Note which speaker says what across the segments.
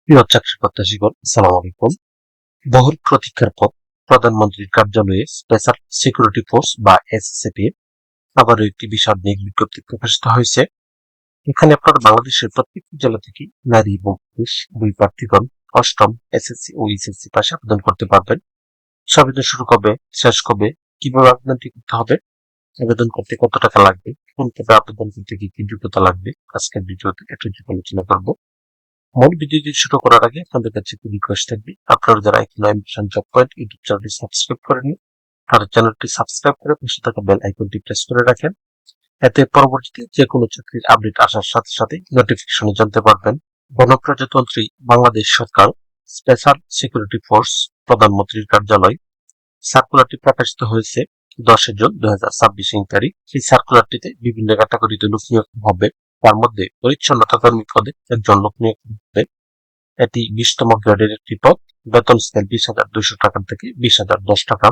Speaker 1: প্রিয় চাকরি প্রত্যাশীগণ, আসসালামু আলাইকুম। বহুল প্রতীক্ষার পর প্রধানমন্ত্রীর কার্যালয়ে স্পেশাল সিকিউরিটি ফোর্স বা এসএসএফ আবারও একটি বিশাল নিয়োগ বিজ্ঞপ্তি প্রকাশিত হয়েছে। এখানে আপনার বাংলাদেশের প্রত্যেকটি জেলা থেকে নারী এবং পুরুষ দুই প্রার্থীগণ অষ্টম এসএসসি ও এইচএসসি পাশে আবেদন করতে পারবেন। আবেদন শুরু কবে, শেষ কবে, কিভাবে আবেদনটি করতে হবে, আবেদন করতে কত টাকা লাগবে, কোন পদে আবেদন করতে কি কি যোগ্যতা লাগবে, আজকের ভিডিওতে একটু আলোচনা করবো। মূল ভিডিওটি শুরু করার আগে আপনাদের কাছে একটি রিকোয়েস্ট থাকবে, আপনারা যারা এখনো অ্যাম্বিশন জব পয়েন্ট ইউটিউব চ্যানেলটি সাবস্ক্রাইব করেননি তারা চ্যানেলটি সাবস্ক্রাইব করে পাশে থাকা বেল আইকনটি প্রেস করে রাখেন। এতে পরবর্তীতে যে কোনো চাকরির আপডেট আসার সাথে সাথে নোটিফিকেশনে জানতে পারবেন। গণপ্রজাতন্ত্রী বাংলাদেশ সরকার স্পেশাল সিকিউরিটি ফোর্স প্রধানমন্ত্রীর কার্যালয় সার্কুলারটি প্রকাশিত হয়েছে 10 জুন 2026 তারিখ। এই সার্কুলারটিতে বিভিন্ন ক্যাটাগরিতে লোক নিয়োগ হবে। তার মধ্যে পরিচ্ছন্নতা কর্মী পদে একজন লোক নিয়োগ হবে। এটি 20তম গ্রেডের একটি পদ। বেতন স্কেল 20,200 টাকা থেকে 20,010 টাকা।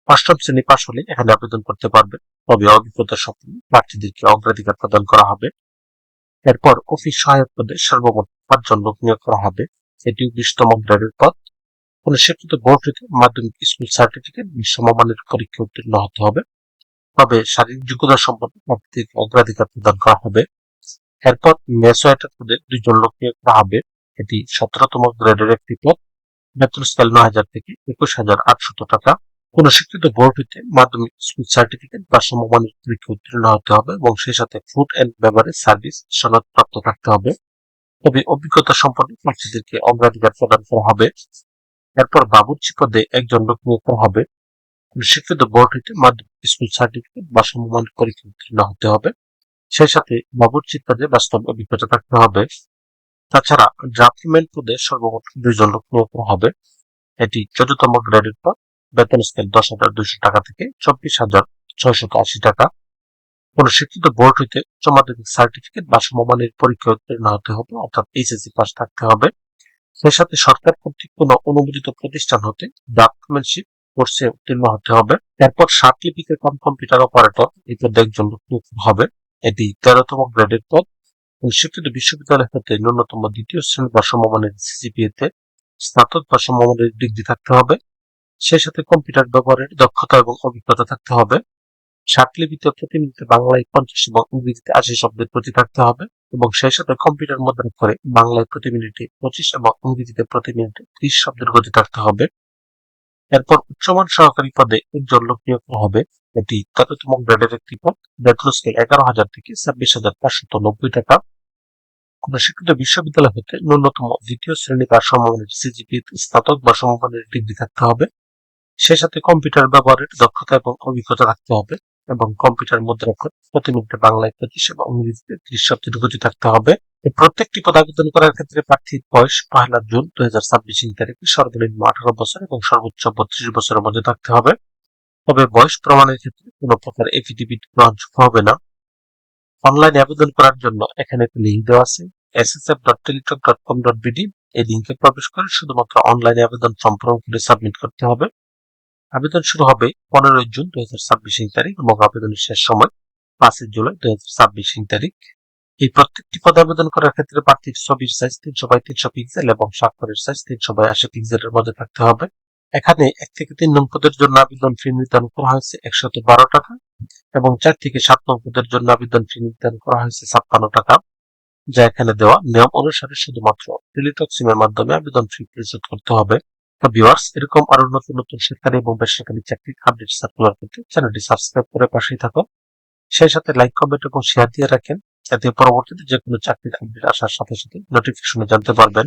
Speaker 1: অষ্টম শ্রেণী পাশ হলে এখানে আবেদন করতে পারবে, তবে অভিজ্ঞতা সম্পন্ন প্রার্থীদেরকে অগ্রাধিকার প্রদান করা হবে। এরপর অফিস সহায়ক পদে সর্বমোট 5 জন লোক নিয়োগ করা হবে। এটি 20তম গ্রেডের পদ। কোন স্বীকৃত বোর্ড হতে মাধ্যমিক স্কুল সার্টিফিকেট সমমানের পরীক্ষা উত্তীর্ণ হতে হবে, তবে শারীরিক যোগ্যতা সম্পন্ন প্রার্থীদেরকে অগ্রাধিকার প্রদান করা হবে। এরপর মেসোয়েটার পদে 2 জন লোক নিয়োগ করা হবে। এটি 17তম গ্রেডের একটি পদ। বেতন স্কেল 9,000 থেকে 21,800 টাকা। কোন স্বীকৃত বোর্ড হইতে মাধ্যমিক স্কুল সার্টিফিকেট বা সমমানের পরীক্ষা উত্তীর্ণ হতে হবে এবং সেই সাথে ফুড অ্যান্ড বেভারেজ সার্ভিস সনদ প্রাপ্ত থাকতে হবে, তবে অভিজ্ঞতা সম্পন্ন প্রার্থীদেরকে অগ্রাধিকার প্রদান করা হবে। এরপর বাবুর্চি পদে একজন লোক নিয়োগ করা হবে। স্বীকৃত বোর্ড হইতে মাধ্যমিক স্কুল সার্টিফিকেট বা সমমানের পরীক্ষা উত্তীর্ণ হতে হবে, সেই সাথে বাবুর্চি পদে বাস্তব অভিজ্ঞতা থাকতে হবে। তাছাড়া ড্রাফটম্যান পদে সর্বমোট 2 জন লোক নিয়োগ করা হবে। এটি 14তম গ্রেডের পদ। বেতন স্কেল 10,200 টাকা থেকে 24,680 টাকা। কোন শিক্ষিত বোর্ড হইতে উচ্চ মাধ্যমিক সার্টিফিকেট বা সমমানের পরীক্ষা উত্তীর্ণ হতে হবে, অর্থাৎ এইচএসসি পাস থাকতে হবে। সেই সাথে সরকার কর্তৃক কোন অনুমোদিত প্রতিষ্ঠান হতে ড্রাফটম্যানশিপ কোর্সে উত্তীর্ণ হতে হবে। এরপর সার্টিফিকেট কাম কম্পিউটার অপারেটর এই পদে একজন লোক নিয়োগ হবে। এটি 13তম গ্রেডের পদ। স্বীকৃত বিশ্ববিদ্যালয় হতে ন্যূনতম দ্বিতীয় শ্রেণী বা সমমানের সিজিপিএতে স্নাতক বা সমমানের ডিগ্রি থাকতে হবে, সেই সাথে কম্পিউটার ব্যবহারের দক্ষতা এবং অভিজ্ঞতা থাকতে হবে। স্বাক্ষরলিপিতে প্রতি মিনিটে বাংলায় 50 এবং ইংরেজিতে 80 শব্দের প্রতি থাকতে হবে এবং সেই সাথে কম্পিউটার মুদ্রণ করে বাংলায় প্রতি মিনিটে 25 এবং ইংরেজিতে প্রতি মিনিটে 30 শব্দের গতি থাকতে হবে। এরপর উচ্চমান সহকারী পদে একজন লোক নিয়োগ হবে। এটি 13তম গ্রেডের একটি পদ। বেতন স্কেল 11,000 থেকে 26,590 টাকা। কোন স্বীকৃত বিশ্ববিদ্যালয় হতে ন্যূনতম দ্বিতীয় শ্রেণী বা সমমানের সিজিপিএতে স্নাতক বা সমমানের ডিগ্রি থাকতে হবে, সেই সাথে কম্পিউটার ব্যবহারের দক্ষতা এবং অভিজ্ঞতা থাকতে হবে এবং কম্পিউটার মুদ্রাক্ষর প্রতি মিনিটে বাংলায় 25 এবং ইংরেজিতে 30 শব্দের গতি থাকতে হবে। এই প্রত্যেকটি পদ আবেদন করার ক্ষেত্রে প্রার্থীর বয়স 1 জুন 2026 তারিখে সর্বনিম্ন 18 বছর এবং সর্বোচ্চ 32 বছরের মধ্যে থাকতে হবে, তবে বয়স প্রমাণের ক্ষেত্রে কোনো প্রকার এফিডেভিট গ্রহণযোগ্য হবে না। অনলাইনে আবেদন করার জন্য এখানে একটি লিঙ্ক দেওয়া আছে, ssf.teletalk.com.bd। এই লিঙ্কে প্রবেশ করে শুধুমাত্র অনলাইনে আবেদন ফর্ম পূরণ করে সাবমিট করতে হবে। আবেদন শুরু হবে 15 জুন 2026 তারিখ এবং আবেদনের শেষ সময় 5 জুলাই 2026 তারিখ। এই প্রত্যেকটি পদে আবেদন করার ক্ষেত্রে প্রার্থীর ছবির সাইজ 300x300 পিক্সেল এবং স্বাক্ষরের সাইজ 300x80 পিক্সেলের মধ্যে থাকতে হবে। এখানে 1 থেকে 3 নং পদের জন্য আবেদন ফি নির্ধারণ করা হয়েছে 112 টাকা এবং 4 থেকে 7 নং পদের জন্য আবেদন ফি নির্ধারণ করা হয়েছে 56 টাকা, যা এখানে দেওয়া নিয়ম অনুসারে শুধুমাত্র টেলিটক সিমের মাধ্যমে আবেদন ফি পরিশোধ করতে হবে। তো ভিউয়ার্স, এরকম আরো নতুন নতুন সরকারি এবং বেসরকারি চাকরির আপডেট সার্কুলার পেতে চ্যানেলটি সাবস্ক্রাইব করে পাশেই থাকুন। সেই সাথে লাইক, কমেন্ট এবং শেয়ার দিয়ে রাখেন, যাতে পরবর্তীতে যে কোনো চাকরির আপডেট আসার সাথে সাথে নোটিফিকেশনে জানতে পারবেন।